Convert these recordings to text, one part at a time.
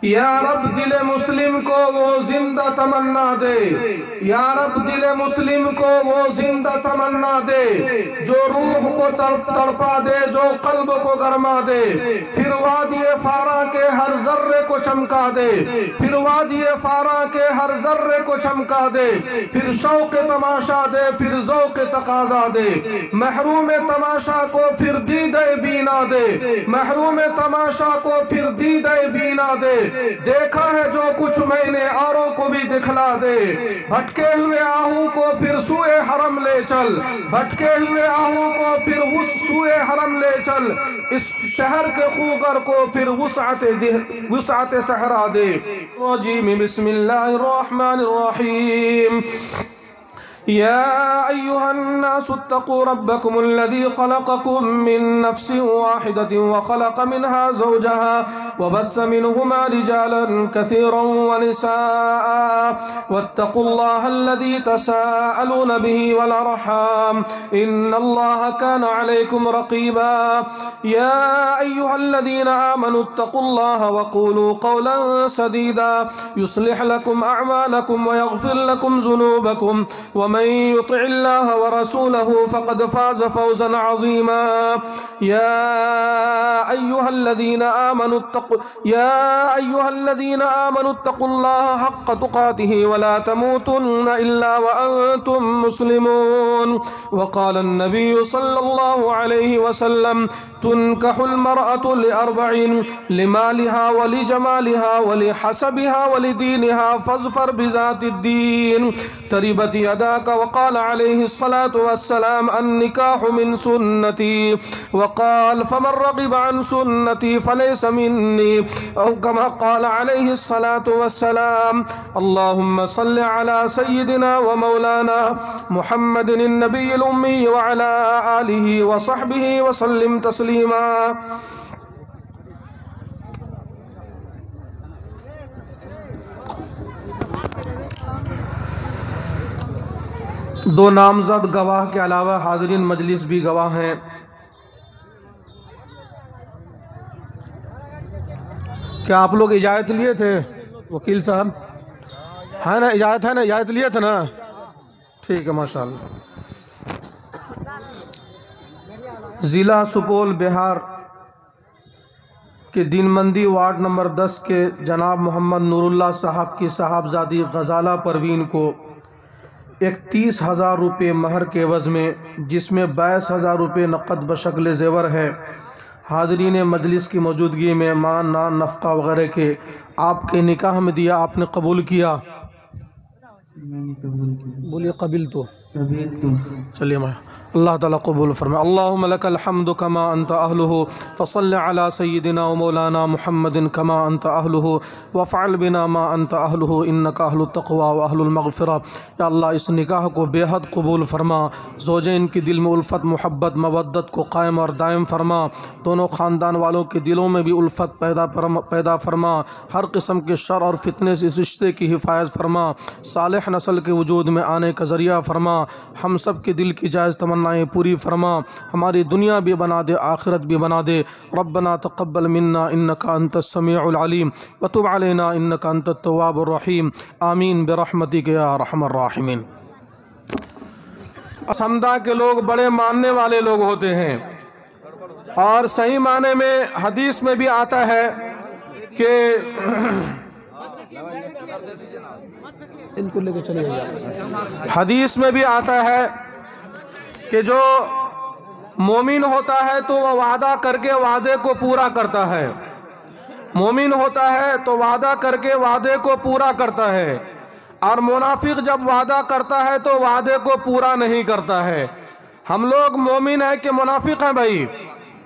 یا رب دل مسلم کو وہ زندہ تمنا دے، یا رب دل مسلم کو وہ زندہ تمنا دے جو روح کو تڑپا دے، جو قلب کو گرما دے، پھر وادی فارا کے ہر ذرے کو چمکا دے، پھر وادی فارا کے ہر ذرے کو چمکا دے، پھر شوق تماشا دے، پھر ذوق تقاضا دے، محروم تماشا کو پھر دیدہ بینا دے، محروم تماشا کو پھر دیدہ بینا دے، دیکھا ہے جو کچھ میں نے اوروں کو بھی دکھلا دے، بھٹکے ہوئے آہو کو پھر سوئے حرم لے چل، بھٹکے ہوئے آہو کو پھر سوئے حرم لے چل، اس شہر کے خوگر کو پھر وسعت صحرا دے۔ بسم اللہ الرحمن الرحیم۔ يا أيها الناس اتقوا ربكم الذي خلقكم من نفس واحدة وخلق منها زوجها وبث منهما رجالا كثيرا ونساء واتقوا الله الذي تساءلون به والأرحام إن الله كان عليكم رقيبا يا أيها الذين آمنوا اتقوا الله وقولوا قولا سديدا يصلح لكم أعمالكم ويغفر لكم ذنوبكم ومن يطع الله ورسوله فقد فاز فوزا عظيما يا أيها الذين آمنوا اتقوا الله حق تقاته ولا تموتن إلا وأنتم مسلمون وقال النبي صلى الله عليه وسلم تنكح المرأة لأربع لمالها ولجمالها ولحسبها ولدينها فاظفر بذات الدين تربت يداك وقال عليه الصلاة والسلام النكاح من سنتي وقال فمن رغب عن سنتي فليس مني أو كما قال عليه الصلاة والسلام اللهم صل على سيدنا ومولانا محمد النبي الأمي وعلى آله وصحبه وسلم تسليما۔ دو نامزد گواہ کے علاوہ حاضرین مجلس بھی گواہ ہیں۔ کیا آپ لوگ اجازت لیے تھے وکیل صاحب؟ ہے نا اجازت؟ ہے نا اجازت لیے تھے نا؟ ٹھیک ہے ماشاءاللہ۔ ضلع سپول بہار کے دین مندی وارڈ نمبر 10 کے جناب محمد نور اللہ صاحب کی صاحبزادی غزالہ پروین کو 31,000 روپے مہر کے عوض میں، جس میں 22,000 روپے نقد بشکل زیور ہے، حاضرین مجلس کی موجودگی میں ماں نان نفقہ وغیرہ کے آپ کے نکاح میں دیا، آپ نے قبول کیا؟ بولیے قبل تو چلیے اللہ تعالیٰ قبول فرمائے۔ اللہم لک الحمد کما انت اہلہ فصل علی سیدنا و مولانا محمد کما انت اہلہ وفعل بنا ما انت اہلہ انک اہل التقوی و اہل المغفرہ۔ یا اللہ اس نکاح کو بے حد قبول فرما، زوجین کی دل میں الفت محبت مودت کو قائم اور دائم فرما، دونوں خاندان والوں کے دلوں میں بھی الفت پیدا فرما، ہر قسم کے شر اور فتنے سے اس رشتے کی حفاظت فرما، صالح نسل کے وجود میں آنے کا ذریعہ فرما، ہم سب کے دل کی جائز تمنائیں پوری فرما، ہماری دنیا بھی بنا دے آخرت بھی بنا دے۔ ربنا تقبل منا انک انت السمیع العلیم وتب علینا انک انت التواب الرحیم آمین برحمتک یا ارحم الراحمین۔ سمدہ کے لوگ بڑے ماننے والے لوگ ہوتے ہیں، اور صحیح معنی میں حدیث میں بھی آتا ہے کہ ان کو لے کے چلے جائیں، حدیث میں بھی آتا ہے کہ جو مومن ہوتا ہے تو وہ وعدہ کر کے وعدے کو پورا کرتا ہے، مومن ہوتا ہے تو وعدہ کر کے وعدے کو پورا کرتا ہے، اور منافق جب وعدہ کرتا ہے تو وعدے کو پورا نہیں کرتا ہے۔ ہم لوگ مومن ہیں کہ منافق ہیں بھائی؟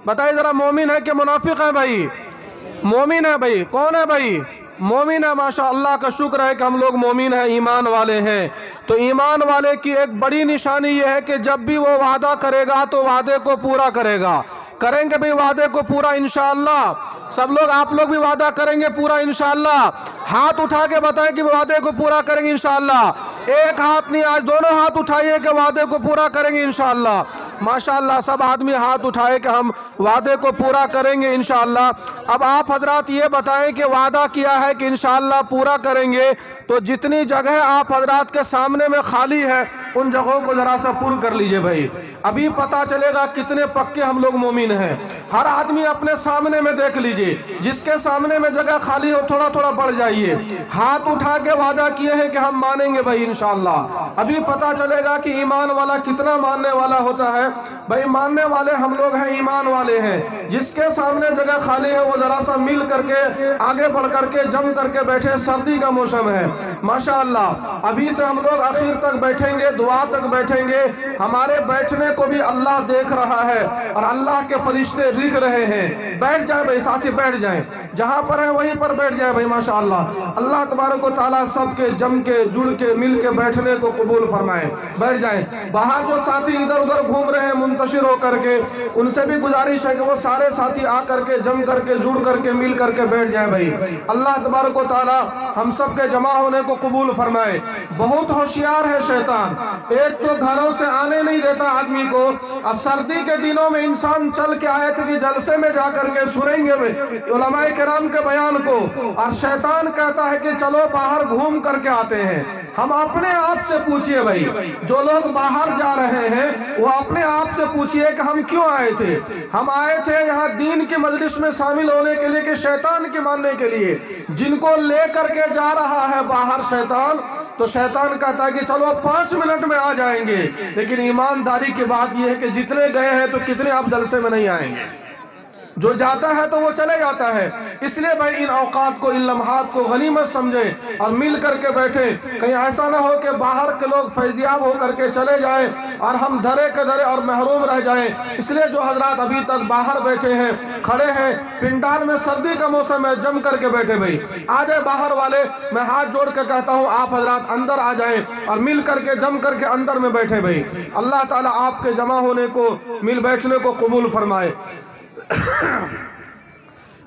بتائیے ذرا، مومن ہے کہ منافق ہیں بھائی؟ مومن ہے بھائی، کون ہے بھائی؟ مومن ہے۔ ماشاء اللہ کا شکر ہے کہ ہم لوگ مومن ہیں، ایمان والے ہیں۔ تو ایمان والے کی ایک بڑی نشانی یہ ہے کہ جب بھی وہ وعدہ کرے گا تو وعدے کو پورا کرے گا۔ کریں گے بھی وعدے کو پورا انشاءاللہ؟ سب لوگ، آپ لوگ بھی وعدہ کریں گے پورا انشاءاللہ؟ ہاتھ اٹھا کے بتائیں کہ وعدے کو پورا کریں گے انشاءاللہ۔ ایک ہاتھ نہیں، آج دونوں ہاتھ اٹھائیے کہ وعدے کو پورا کریں گے انشاءاللہ۔ माशाअल्लाह सब आदमी हाथ उठाए कि हम वादे को पूरा करेंगे इंशाअल्लाह। अब आप हजरात ये बताएं कि वादा किया है कि इंशाअल्लाह पूरा करेंगे, तो जितनी जगह आप हजरात के सामने में खाली है उन जगहों को ज़रा सा पुर कर लीजिए भाई। अभी पता चलेगा कितने पक्के हम लोग मोमिन हैं। हर आदमी अपने सामने में देख लीजिए, जिसके सामने में जगह खाली हो थोड़ा थोड़ा बढ़ जाइए। हाथ उठा के वादा किए हैं कि हम मानेंगे भाई इंशाअल्लाह। अभी पता चलेगा कि ईमान वाला कितना मानने वाला होता है। भाई मानने वाले हम लोग हैं, ईमान वाले हैं। जिसके सामने जगह खाली है वो ज़रा सा मिल करके आगे बढ़ करके जम करके बैठे। सर्दी का मौसम है माशाअल्लाह। अभी से हम लोग आखिर तक बैठेंगे, दुआ तक बैठेंगे। हमारे बैठने को भी अल्लाह देख रहा है और अल्लाह के फरिश्ते लिख रहे हैं। बैठ जाए भाई साथी, बैठ जाएं, जहां पर है वहीं पर बैठ जाए भाई माशाअल्लाह। अल्लाह तबारक व तआला सबके जम के जुड़ के मिल के बैठने को कबूल फरमाए। बैठ जाएं। बाहर जो साथी इधर उधर घूम रहे हैं मुंतशिर होकर के, उनसे भी गुजारिश है कि वो सारे साथी आ करके जम करके जुड़ करके मिल करके बैठ जाए भाई। अल्लाह तबारक व तआला हम सब के जमा होने को कबूल फरमाए। बहुत होशियार है शैतान, एक तो घरों से आने नहीं देता आदमी को, और सर्दी के दिनों में इंसान चल के आए थे कि जलसे में जाकर के सुनेंगे उलमाए किराम के बयान को, और शैतान कहता है कि चलो बाहर घूम करके आते हैं। हम अपने आप से पूछिए भाई, जो लोग बाहर जा रहे हैं वो अपने आप से पूछिए कि हम क्यों आए थे। हम आए थे यहाँ दीन की मजलिस में शामिल होने के लिए कि शैतान के मानने के लिए। जिनको ले करके जा रहा है बाहर शैतान, तो शैतान कहता है कि चलो 5 मिनट में आ जाएंगे। लेकिन ईमानदारी की बात यह है कि जितने गए हैं तो कितने अब जलसे में नहीं आएंगे। जो जाता है तो वो चले जाता है। इसलिए भाई इन औकात को, इन लम्हात को गनीमत समझे और मिल करके बैठे। कहीं ऐसा ना हो कि बाहर के लोग फैजियाब हो करके चले जाएं और हम धरे के धरे और महरूम रह जाएं। इसलिए जो हजरात अभी तक बाहर बैठे हैं, खड़े हैं, पिंडाल में सर्दी का मौसम है, जम करके बैठे भाई आ जाए बाहर वाले। मैं हाथ जोड़ के कहता हूँ आप हजरात अंदर आ जाएं और मिल करके जम करके अंदर में बैठे भाई। अल्लाह ताला आपके जमा होने को, मिल बैठने को कबूल फरमाए।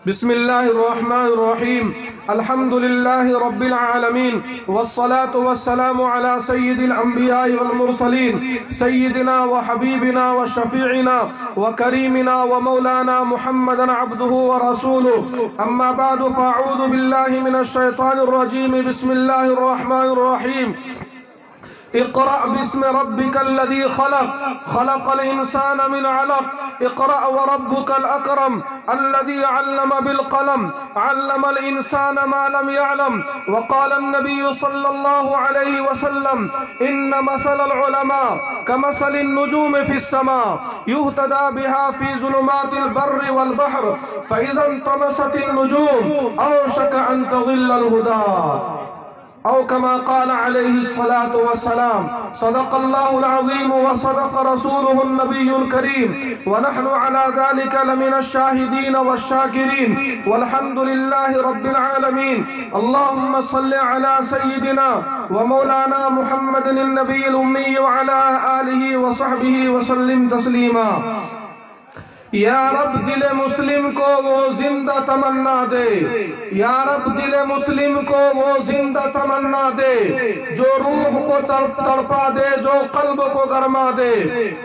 बिस्मिल्लाहिर्रहमानिर्रहीम अल्हम्दुलिल्लाहि रब्बिल आलमीन वस्सलातु वस्सलामु अला सय्यिदिल अंबिया'i वल मुरसलीन सय्यिदिना व हबीबिना व शफीइना व करीमिना व मौलाना मुहम्मदन अब्दुहु व रसूलुहु अम्मा बअदु फअऊदु बिल्लाहि मिनश शैतानिर रजीम बिस्मिल्लाहिर्रहमानिर्रहीम इक़रा बिस्मि रब्बिकल्लज़ी खलक़ खलक़ल इंसान मिन अलक़ इक़रा व रब्बुकल अकरम अल्लज़ी अल्लम बिल क़लम अल्लमल इंसान मा लम यअलम व क़ाला अन्नबिय्यु सल्लल्लाहु अलैहि वसल्लम इन्न मसलल उलमा कमसलिन नुजूमि फिस समा युहतदा बिहा फी ज़ुलुमातिल बर्रि वल बहर फ़इज़ा इंतमसतिन नुजूम औशक अन तग़िल्लल हुदा औ कमा क़ाल अलैहि सलातु वस्सलाम सदक़ल्लाहुल अज़ीम व सदक़ रसूलुहुन नबियुल करीम व नहनु अला ज़ालिका लमिनश शाहिदीन वश्शाकिरीन वल्हम्दुलिल्लाहि रब्बिल आलमीन। अल्लाहुम्मा सल्लि अला सय्यिदिना व मौलाना मुहम्मदिन नबिय्यिल उम्मी व अला आलिहि व सहबिहि व सल्लिम तस्लीमा। या रब दिल मुस्लिम को वो जिंदा तमन्ना दे, या रब दिल मुस्लिम को वो जिंदा तमन्ना दे, जो रूह को तड़पा दे, जो कल्ब को गरमा दे।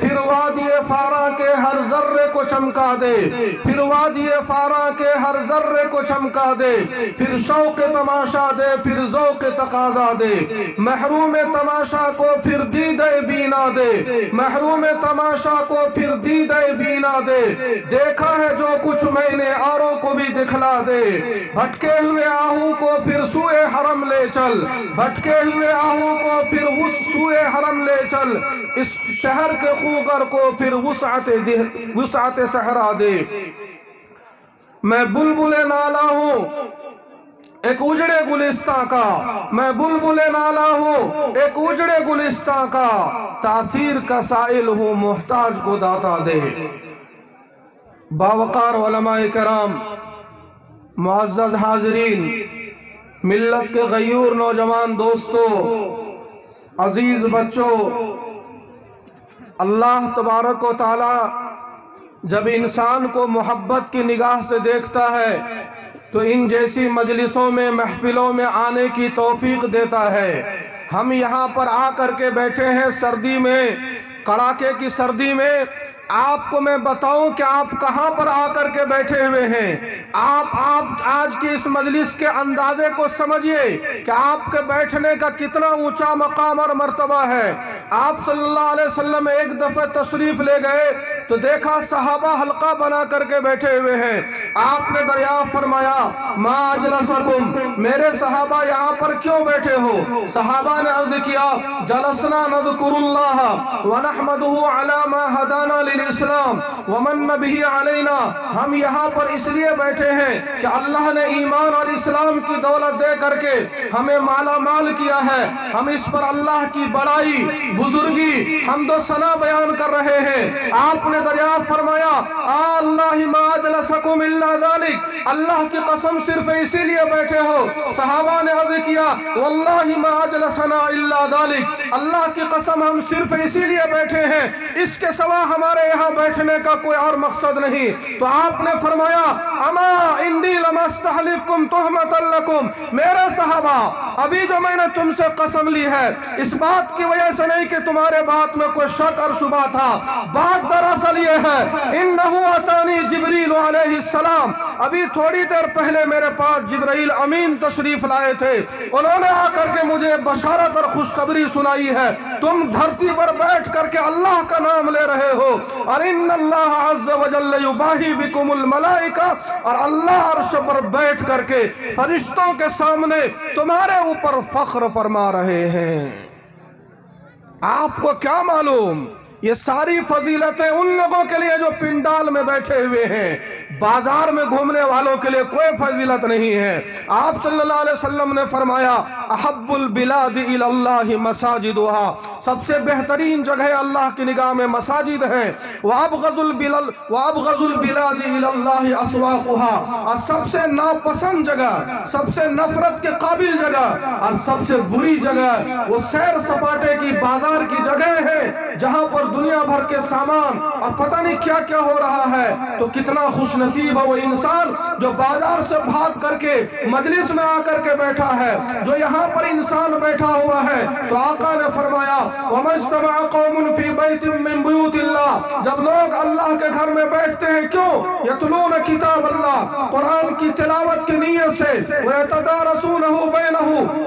फिर वादिए फारा के हर जर्रे को चमका दे, फिर वादिए फारा के हर जर्रे को चमका दे। फिर शौक तमाशा दे, फिर ज़ौक़ तकाज़ा दे। महरूम तमाशा को फिर दीदे बीना दे, महरूम तमाशा को फिर दीदे बीना दे। देखा है जो कुछ मैंने औरों को भी दिखला दे। भटके हुए आहू को फिर सूए हरम ले चल, भटके हुए आहू को फिर उस सूए हरम ले चल। इस शहर के खूगर को फिर वुसअत सहरा दे। मैं बुलबुले नाला हूँ एक उजड़े गुलिस्तां का, मैं बुलबुले नाला हूँ एक उजड़े गुलिस्तां का। तासीर का साइल हूँ मोहताज को दाता दे। बावकार उलमाए किराम, मुअज़्ज़ज़ हाज़रीन, मिल्लत के गयूर नौजवान दोस्तों, अजीज बच्चों, अल्लाह तबारक व तआला जब इंसान को मोहब्बत की निगाह से देखता है तो इन जैसी मजलिसों में, महफिलों में आने की तौफीक देता है। हम यहाँ पर आ करके बैठे हैं सर्दी में, कड़ाके की सर्दी में आपको मैं बताऊं कि आप कहां पर आकर के बैठे हुए हैं। आप आज की इस मजलिस के अंदाजे को समझिए कि आपके बैठने का कितना ऊंचा मकाम और मर्तबा है। आप सल्लल्लाहु अलैहि वसल्लम एक दफे तशरीफ ले गए तो देखा सहाबा हल्का बना करके बैठे हुए हैं। आपने दरियाफ्त फरमाया, मा अजलसकुम, मेरे सहाबा यहाँ पर क्यों बैठे हो? सहाबा ने अर्ज किया, जलसना नज़कुरुल्लाह व नहमदुहु अला मा हदाना लिल इस्लाम व मन्न बिही अलैना। हम यहाँ पर इसलिए बैठे हैं कि अल्लाह ने ईमान और इस्लाम की दौलत दे करके हमें माला माल किया है। हम इस पर अल्लाह की बड़ाई, बुजुर्गी, हम्दो सना बयान कर रहे हैं। आपने दरियाफ्त फरमाया, अल्लाह मा अजलसकुम इल्ला ज़ालिक, अल्लाह की कसम सिर्फ इसीलिए बैठे हो। सहाबा ने अर्ज़ किया, वल्लाहि मा अजलसना इल्ला ज़ालिक, अल्लाह की कसम हम सिर्फ इसीलिए बैठे हैं, इसके सिवा हमारे यहाँ बैठने का कोई और मकसद नहीं। तो आपने फरमाया, अमा इंदी लमस्तहलिफकुम तुहमतन लकुम, मेरे सहाबा अभी जो मैंने तुमसे कसम ली है इस बात की वजह से नहीं कि तुम्हारे बात में कोई शक और शुबा था। बात दरअसल ये है, इन्नहु अतानी जिब्रील अलैहिस्सलाम, अभी थोड़ी देर पहले मेरे पास जिब्राइल अमीन तशरीफ लाए थे। उन्होंने आकर के मुझे बशारत और खुशखबरी सुनाई है, तुम धरती पर बैठ करके अल्लाह का नाम ले रहे हो। और इन्नल्लाह अज़्ज़ व जल्ल युबाही बिकुमुल मलाइका, और अल्लाह अर्श पर बैठ करके फरिश्तों के सामने तुम्हारे ऊपर फख्र फरमा रहे हैं। आपको क्या मालूम, ये सारी फजीलतें उन लोगों के लिए जो पिंडाल में बैठे हुए हैं, बाजार में घूमने वालों के लिए कोई फजीलत नहीं है। आप सल्लल्लाहु अलैहि वसल्लम ने फरमाया, अहब्बुल बिलादि इलल्लाहि मसाजिदुहा, सबसे बेहतरीन जगह अल्लाह की निगाह में मसाजिद हैं। वअबगज़ुल बिलादि इलल्लाहि अस्वाक़ुहा, और सबसे नापसंद जगह, सबसे नफरत के काबिल जगह और सबसे बुरी जगह वो सैर सपाटे की बाजार की जगह है, जहां पर दुनिया भर के सामान और पता नहीं क्या क्या हो रहा है। तो कितना खुश नसीब है वो इंसान जो बाजार से भाग करके मजलिस में आकर के बैठा है, जो यहाँ पर इंसान बैठा हुआ है। तो आका ने फरमाया, वमज्तमा कौमुन फी बैतिन मिन बुयूतिल्लाह, जब लोग अल्लाह के घर में बैठते हैं, क्यों? यतलून किताब अल्लाह, कुरान की तिलावत की नीयत से, व यतदारसूनहु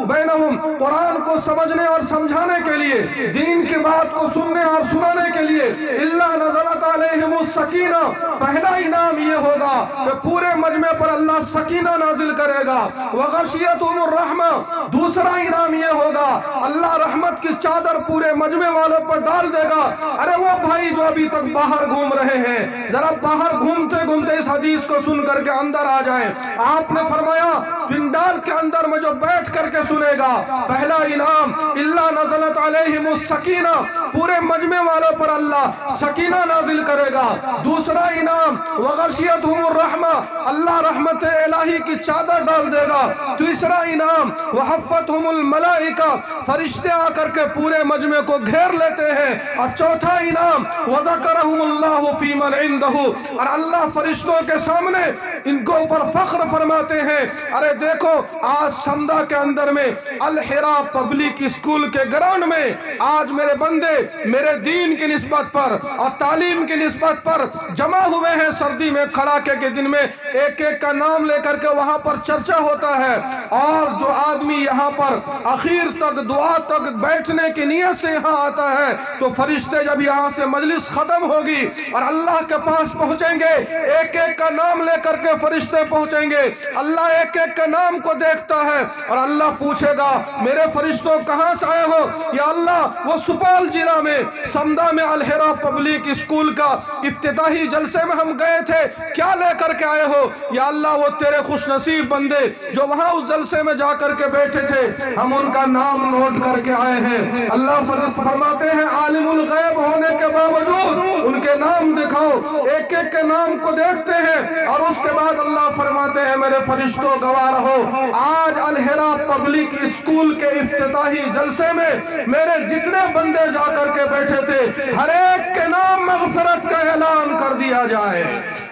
बैनहुम, कुरान को समझने और समझाने के लिए, दीन की बात को सुनने और सुनाने के लिए, इल्ला नज़लत अलैहिमुस सकीना, पहला इनाम ये होगा कि पूरे मजमे पर अल्लाह सकीना नाजिल करेगा। वगशियतहुमुर रहमा, दूसरा इनाम ये होगा अल्लाह रहमत की चादर पूरे मजमे वालों पर डाल देगा। अरे वो भाई जो अभी तक बाहर घूम रहे हैं, जरा बाहर घूमते घूमते इस हदीस को सुन करके अंदर आ जाए। आपने फरमाया, पिंडाल के अंदर में जो बैठ करके सुनेगा, पहला इनाम इल्ला नज़लत अलैहिमुस सकीना, पूरे मजमे वालों पर अल्लाह सकीना नाजिल करेगा। दूसरा इनाम वगशियतहुमुर रहमा, अल्लाह रहमत इलाही की चादर डाल देगा। तीसरा इनाम वहफ़्फ़तहुमुल मलाइका, फरिश्ते आकर के पूरे मजमे को घेर लेते हैं। और चौथा इनाम वज़करहुमुल्लाहु फी मन इंदहु, और अल्लाह फरिश्तों के सामने इनको ऊपर फख्र फरमाते हैं। अरे देखो, आज समदा के अंदर में अल हिरा पब्लिक स्कूल के ग्राउंड में आज मेरे बंदे मेरे दीन की निस्बत पर और तालीम की निस्बत पर जमा हुए हैं। सर्दी में कड़ाके के दिन में एक एक का नाम लेकर के वहां पर चर्चा होता है। और जो आदमी यहाँ पर आखिर तक दुआ तक बैठने की नियत से यहाँ आता है, तो फरिश्ते जब यहाँ से मजलिस खत्म होगी और अल्लाह के पास पहुंचेंगे, एक एक का नाम लेकर के फरिश्ते पहुंचेंगे। अल्लाह एक एक का नाम को देखता है और अल्लाह पूछेगा, मेरे फरिश्तों कहाँ से आए हो? या अल्लाह, वो सुपौल जिला में समदा में अल हिरा पब्लिक स्कूल का इफ्तिताही जलसे में हम गए थे, क्या लेकर के आए हो? या अल्लाह, वो तेरे खुशनसीब बंदे जो वहां उस जलसे में जाकर के बैठे थे, हम उनका नाम नोट करके आए हैं। अल्लाह फरमाते हैं, आलिमुल गैब होने के बावजूद उनके नाम दिखाओ। एक एक के नाम को देखते हैं और उसके बाद अल्लाह फरमाते हैं, मेरे फरिश्तों गवाह रहो, आज अल हिरा पब्लिक स्कूल के इफ्तिताही जलसे में मेरे जितने बंदे जाकर के बैठे थे, हर एक के नाम मग़फ़िरत का ऐलान कर दिया जाए,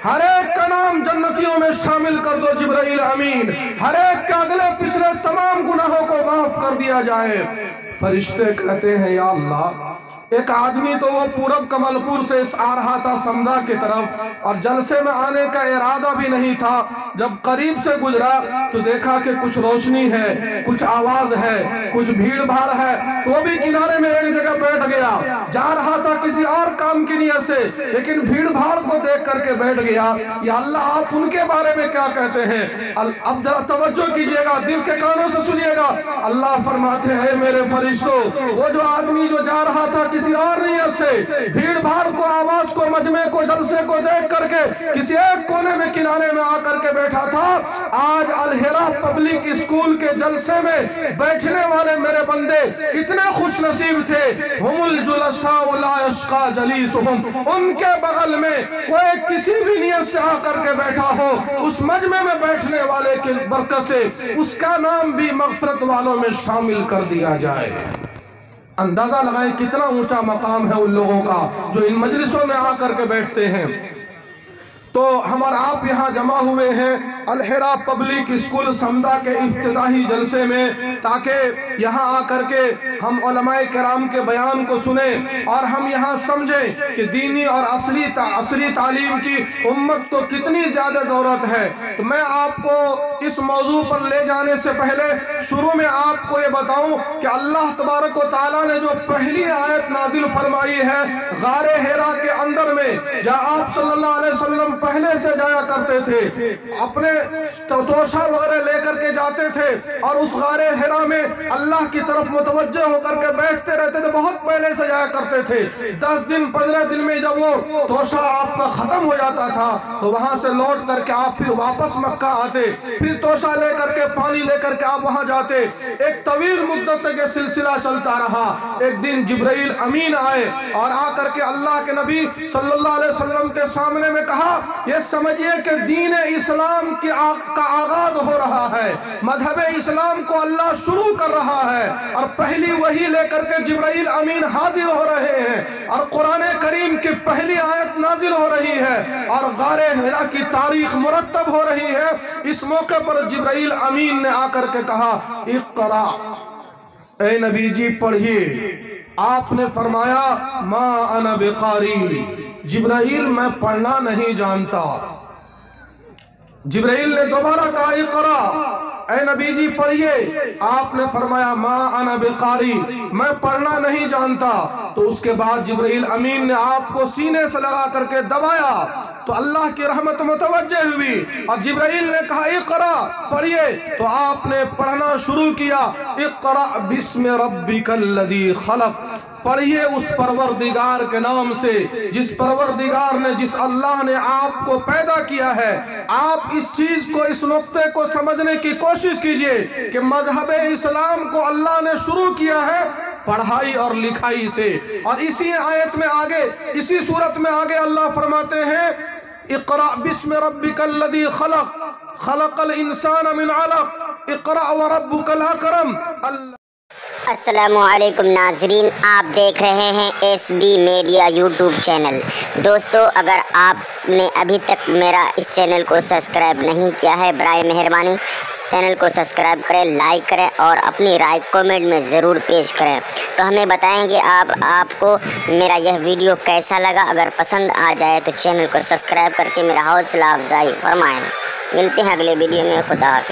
हर एक का नाम जन्नतियों में शामिल कर दो जिब्राइल अमीन, हर एक के अगले पिछले तमाम गुनाहों को माफ कर दिया जाए। फरिश्ते कहते हैं, या अल्लाह, ایک آدمی تو وہ پورب کملپور سے آ رہا تھا سمدھا کی طرف، اور جلسے میں آنے کا ارادہ بھی نہیں تھا۔ جب قریب سے گزرا تو دیکھا کہ کچھ روشنی ہے، کچھ آواز ہے، کچھ بھیڑ بھاڑ ہے، تو وہ بھی کنارے میں ایک جگہ بیٹھ گیا۔ جا رہا تھا کسی اور کام کی نیت سے، لیکن بھیڑ بھاڑ کو دیکھ کر کے بیٹھ گیا۔ یا اللہ آپ ان کے بارے میں کیا کہتے ہیں؟ اب ذرا توجہ کیجئے گا، دل کے کانوں سے سنیے گا۔ اللہ فرماتے ہیں میرے فرشتوں، وہ جو آدمی جو جا رہا تھا کسی اور نیت سے، بھیڑ بھاڑ کو، آواز کو، مجمع کو، جلسے کو دیکھ کر کے کسی ایک کونے میں کنارے میں آ کر کے بیٹھا تھا، آج الحرا پبلک اسکول کے جلسے میں بیٹھنے والے میرے بندے اتنے خوش نصیب تھے۔ ہم الجلساء لا یشقى جلیسہم، ان کے بغل میں کوئی کسی بھی نیت سے آ کر کے بیٹھا ہو، اس مجمع میں بیٹھنے والے کی برکت سے اس کا نام بھی مغفرت والوں میں شامل کر دیا جائے۔ اندازہ لگائیں کتنا اونچا مقام ہے ان لوگوں کا جو ان مجلسوں میں آ کر کے بیٹھتے ہیں۔ تو ہمارا آپ یہاں جمع ہوئے ہیں الحرا پبلک اسکول سمدھا کے افتتاحی جلسے میں، تاکہ یہاں آ کر کے ہم علماء کرام کے بیان کو سنیں اور ہم یہاں سمجھیں کہ دینی اور عصری تعلیم کی امت کو کتنی زیادہ ضرورت ہے۔ تو میں آپ کو اس موضوع پر لے جانے سے پہلے شروع میں آپ کو یہ بتاؤں کہ اللہ تبارک و تعالیٰ نے جو پہلی آیت نازل فرمائی ہے غار حرا کے اندر میں، جہاں آپ صلی اللہ علیہ وسلم پہلے سے جایا کرتے تھے، اپنے توشہ وغیرہ لے کر کے جاتے تھے اور اس غار حرا میں اللہ کی طرف متوجہ ہو کر کے بیٹھتے رہتے تھے، بہت پہلے سے جایا کرتے تھے۔ 10 دن 15 دن میں جب وہ توشہ آپ کا ختم ہو جاتا تھا تو وہاں سے لوٹ کر کے آپ پھر واپس مکہ آتے، پھر توشہ لے کر کے پانی لے کر کے آپ وہاں جاتے۔ ایک طویل مدت تک یہ سلسلہ چلتا رہا۔ ایک دن جبرائیل امین آئے اور آ کر کے اللہ کے نبی صلی اللہ علیہ وسلم کے سامنے میں کہا، یہ سمجھئے کہ دین اسلام کا آغاز ہو رہا ہے، مذہب اسلام کو اللہ شروع کر رہا ہے، اور پہلی وحی لے کر کے جبرائیل امین حاضر ہو رہے ہیں، اور قرآن کریم کی پہلی آیت نازل ہو رہی ہے، اور غار حرا کی تاریخ مرتب ہو رہی ہے۔ اس موقع پر جبرائیل امین نے آ کر کے کہا، اقرا، اے نبی جی پڑھیے۔ آپ نے فرمایا، ما انا بقاری، جبرائیل میں پڑھنا نہیں جانتا۔ جبرائیل نے دوبارہ کہا، اقرا، اے نبی جی پڑھیے۔ آپ نے فرمایا، ما انا بقاری، میں پڑھنا نہیں جانتا۔ تو اس کے بعد جبرائیل امین نے آپ کو سینے سے لگا کر کے دبایا تو اللہ کی رحمت متوجہ ہوئی، اور جبرائیل نے کہا، اقرا، پڑھیے۔ تو آپ نے پڑھنا شروع کیا، اقرا بسم ربک الذی خلق، پڑھیے اس پروردگار کے نام سے جس پروردگار نے، جس اللہ نے آپ کو پیدا کیا ہے۔ آپ اس چیز کو، اس نقطے کو سمجھنے کی کوشش کیجئے کہ مذہب اسلام کو اللہ نے شروع کیا ہے پڑھائی اور لکھائی سے۔ اور اسی آیت میں آگے، اسی صورت میں آگے اللہ فرماتے ہیں، اقرأ بسم ربک الذی خلق، خلق الانسان من علق، اقرأ وربک الاکرم۔ السلام علیکم ناظرین، آپ دیکھ رہے ہیں S B media YouTube channel. دوستو، اگر آپ نے ابھی تک میرا اس چینل کو سبسکرائب نہیں کیا ہے، برائے مہربانی اس چینل کو سبسکرائب کریں، لائک کریں اور اپنی رائے کومنٹ میں ضرور پیش کریں، تو ہمیں بتائیں گے آپ کو میرا یہ ویڈیو کیسا لگا۔ اگر پسند آ جائے تو چینل کو سبسکرائب کر کے میرا حوصلہ افزائی فرمائیں۔ ملتے ہیں اگلے ویڈیو میں، خدا حافظ۔